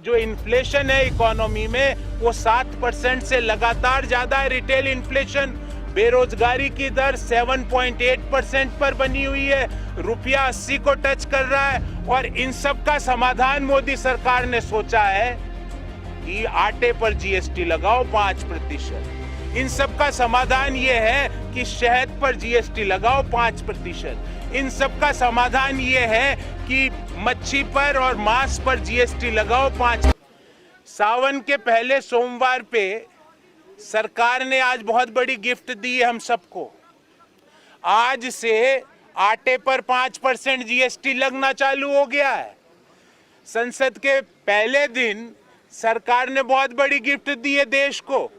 जो इन्फ्लेशन है इकोनॉमी में वो 7% से लगातार ज्यादा है। रिटेल इन्फ्लेशन, बेरोजगारी की दर 7.8% पर बनी हुई है, रुपया 80 को टच कर रहा है। और इन सब का समाधान मोदी सरकार ने सोचा है कि आटे पर जीएसटी लगाओ 5%। इन सब का समाधान ये है कि शहद पर जीएसटी लगाओ 5%। इन सब का समाधान ये है कि मच्छी पर और मांस पर जीएसटी लगाओ 5%। सावन के पहले सोमवार पे सरकार ने आज बहुत बड़ी गिफ्ट दी है हम सबको। आज से आटे पर 5% जीएसटी लगना चालू हो गया है। संसद के पहले दिन सरकार ने बहुत बड़ी गिफ्ट दी है देश को।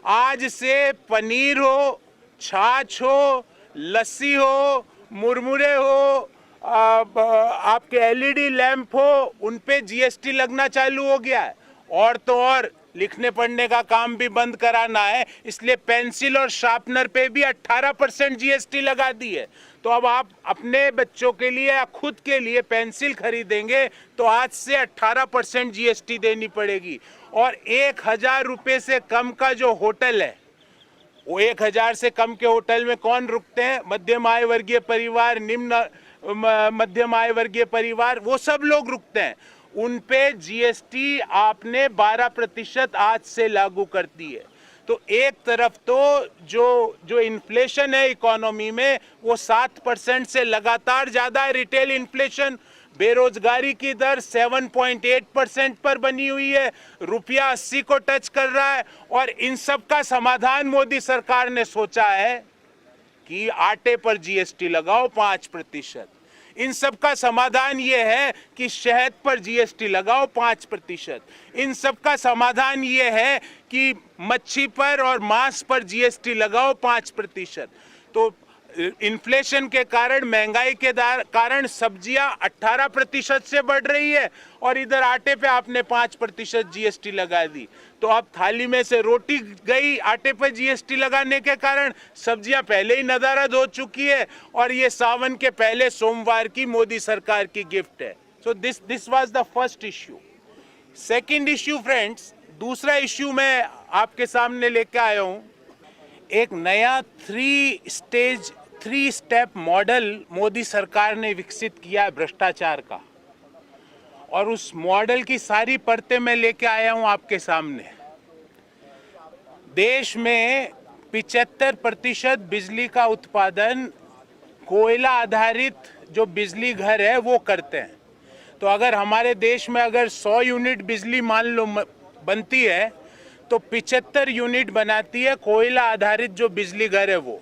आज से पनीर हो, छाछ हो, लस्सी हो, मुरमुरे हो, आपके एलईडी लैंप हो, उन पे जीएसटी लगना चालू हो गया है। और तो और लिखने पढ़ने का काम भी बंद कराना है, इसलिए पेंसिल और शार्पनर पे भी 18% जीएसटी लगा दी है। तो अब आप अपने बच्चों के लिए या खुद के लिए पेंसिल खरीदेंगे तो आज से 18% जीएसटी देनी पड़ेगी। और 1000 रुपये से कम का जो होटल है, वो 1000 से कम के होटल में कौन रुकते हैं? मध्यम आय वर्गीय परिवार, निम्न मध्यम आय वर्गीय परिवार, वो सब लोग रुकते हैं। उन पे जीएसटी आपने 12% आज से लागू कर दी है। तो एक तरफ तो जो इन्फ्लेशन है इकोनॉमी में वो 7% से लगातार ज्यादा है। रिटेल इन्फ्लेशन, बेरोजगारी की दर 7.8% पर बनी हुई है, रुपया 80 को टच कर रहा है। और इन सब का समाधान मोदी सरकार ने सोचा है कि आटे पर जीएसटी लगाओ 5%। इन सब का समाधान ये है कि शहद पर जीएसटी लगाओ 5%। इन सब का समाधान ये है कि मच्छी पर और मांस पर जीएसटी लगाओ 5%। तो इन्फ्लेशन के कारण, महंगाई के कारण सब्जियां 18% से बढ़ रही है और इधर आटे पे आपने 5% जीएसटी लगा दी। तो अब थाली में से रोटी गई आटे पे जीएसटी लगाने के कारण, सब्जियां पहले ही नदारद हो चुकी है और ये सावन के पहले सोमवार की मोदी सरकार की गिफ्ट है। So this was the first issue. Second issue friends, दूसरा इश्यू मैं आपके सामने लेके आया हूं। एक नया 3 स्टेप मॉडल मोदी सरकार ने विकसित किया है भ्रष्टाचार का, और उस मॉडल की सारी परतें मैं लेके आया हूं आपके सामने। देश में 75% बिजली का उत्पादन कोयला आधारित जो बिजली घर है वो करते हैं। तो अगर हमारे देश में अगर 100 यूनिट बिजली मान लो बनती है तो 75 यूनिट बनाती है कोयला आधारित जो बिजली घर है वो।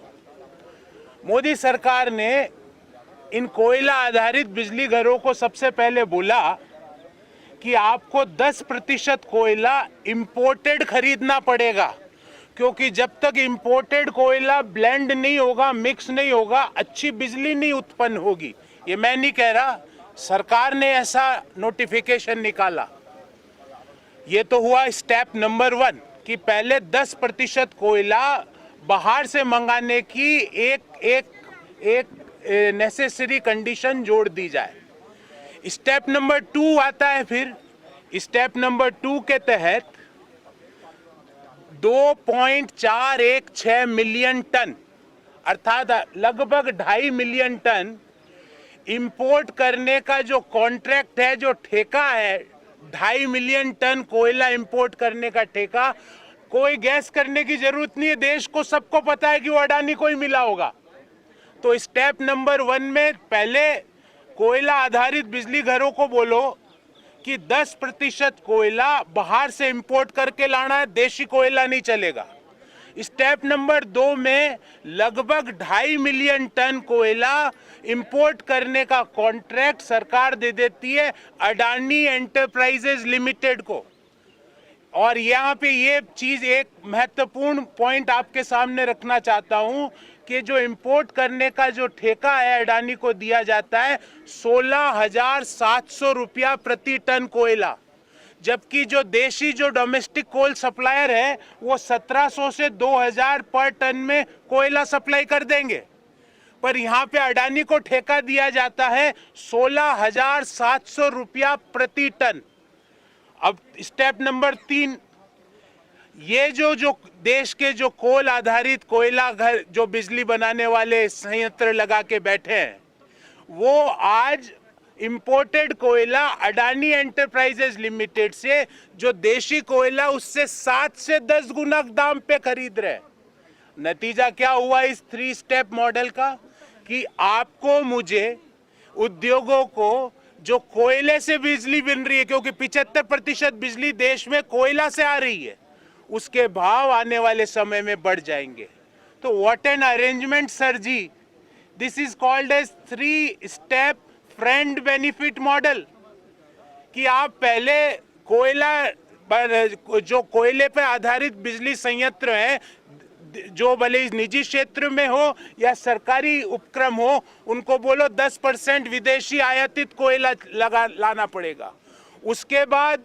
मोदी सरकार ने इन कोयला आधारित बिजली घरों को सबसे पहले बोला कि आपको 10% कोयला इंपोर्टेड खरीदना पड़ेगा, क्योंकि जब तक इंपोर्टेड कोयला ब्लेंड नहीं होगा, मिक्स नहीं होगा, अच्छी बिजली नहीं उत्पन्न होगी। ये मैं नहीं कह रहा, सरकार ने ऐसा नोटिफिकेशन निकाला। ये तो हुआ स्टेप नंबर 1 कि पहले 10% कोयला बाहर से मंगाने की एक नेसेसरी कंडीशन जोड़ दी जाए। स्टेप नंबर 2 आता है। फिर स्टेप नंबर 2 के तहत 2.416 मिलियन टन अर्थात लगभग 2.5 मिलियन टन इंपोर्ट करने का जो कॉन्ट्रैक्ट है, जो ठेका है, 2.5 मिलियन टन कोयला इंपोर्ट करने का ठेका। कोई गैस करने की जरूरत नहीं है, देश को सबको पता है कि वो अडानी को ही मिला होगा। तो स्टेप नंबर 1 में पहले कोयला आधारित बिजली घरों को बोलो कि 10% कोयला बाहर से इंपोर्ट करके लाना है, देशी कोयला नहीं चलेगा। स्टेप नंबर 2 में लगभग 2.5 मिलियन टन कोयला इंपोर्ट करने का कॉन्ट्रैक्ट सरकार दे देती है अडानी एंटरप्राइजेज लिमिटेड को। और यहाँ पे ये चीज, एक महत्वपूर्ण पॉइंट आपके सामने रखना चाहता हूं कि जो इंपोर्ट करने का जो ठेका है अडानी को दिया जाता है 16,700 रुपया प्रति टन कोयला, जबकि जो देशी जो डोमेस्टिक कोल सप्लायर है वो 1700 से 2000 पर टन में कोयला सप्लाई कर देंगे। पर यहाँ पे अडानी को ठेका दिया जाता है 16,700 रुपया प्रति टन। अब स्टेप नंबर 3, ये जो देश के जो कोल आधारित कोयला घर जो बिजली बनाने वाले संयंत्र लगा के बैठे हैं, वो आज इंपोर्टेड कोयला अडानी एंटरप्राइजेज लिमिटेड से जो देशी कोयला उससे 7 से 10 गुना दाम पे खरीद रहे हैं। नतीजा क्या हुआ इस 3 स्टेप मॉडल का कि आपको, मुझे, उद्योगों को जो कोयले से बिजली बन रही है, क्योंकि 75% बिजली देश में कोयला से आ रही है, उसके भाव आने वाले समय में बढ़ जाएंगे। तो what an arrangement sir ji, this is called as 3 step friend benefit model. कि आप पहले कोयला, जो कोयले पर आधारित बिजली संयंत्र हैं, जो भले निजी क्षेत्र में हो या सरकारी उपक्रम हो, उनको बोलो 10% विदेशी आयातित कोयला लाना पड़ेगा। उसके बाद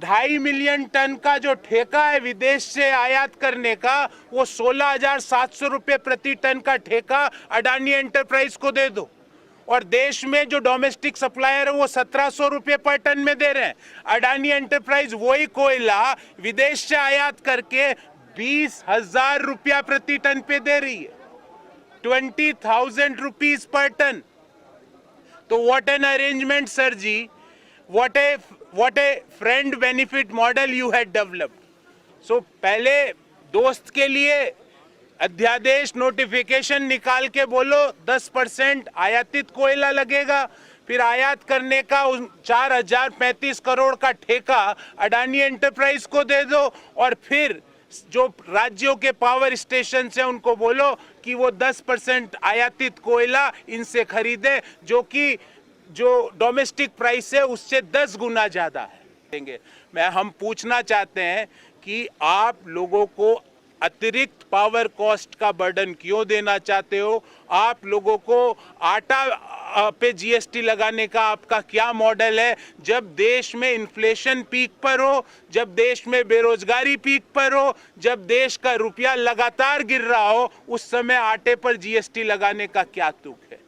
2.5 मिलियन टन का जो ठेका है विदेश से आयात करने का, वो 16,700 रुपये प्रति टन का ठेका अडानी एंटरप्राइज को दे दो। और देश में जो डोमेस्टिक सप्लायर है वो 1700 रुपये पर टन में दे रहे हैं। अडानी एंटरप्राइज वही कोयला विदेश से आयात करके 20,000 रुपया प्रति टन पे दे रही है, 20,000 रुपीज पर टन। तो व्हाट एन अरेंजमेंट सर जी, what a friend benefit model you had developed. So पहले दोस्त के लिए अध्यादेश नोटिफिकेशन निकाल के बोलो 10% आयातित कोयला लगेगा, फिर आयात करने का 4,035 करोड़ का ठेका अडानी एंटरप्राइज को दे दो, और फिर जो राज्यों के पावर स्टेशन से उनको बोलो कि वो 10% आयातित कोयला इनसे खरीदे, जो कि जो डोमेस्टिक प्राइस है उससे 10 गुना ज्यादा है। हम पूछना चाहते हैं कि आप लोगों को अतिरिक्त पावर कॉस्ट का बर्डन क्यों देना चाहते हो? आप लोगों को आटा पे जीएसटी लगाने का आपका क्या मॉडल है? जब देश में इन्फ्लेशन पीक पर हो, जब देश में बेरोजगारी पीक पर हो, जब देश का रुपया लगातार गिर रहा हो, उस समय आटे पर जीएसटी लगाने का क्या तुक है?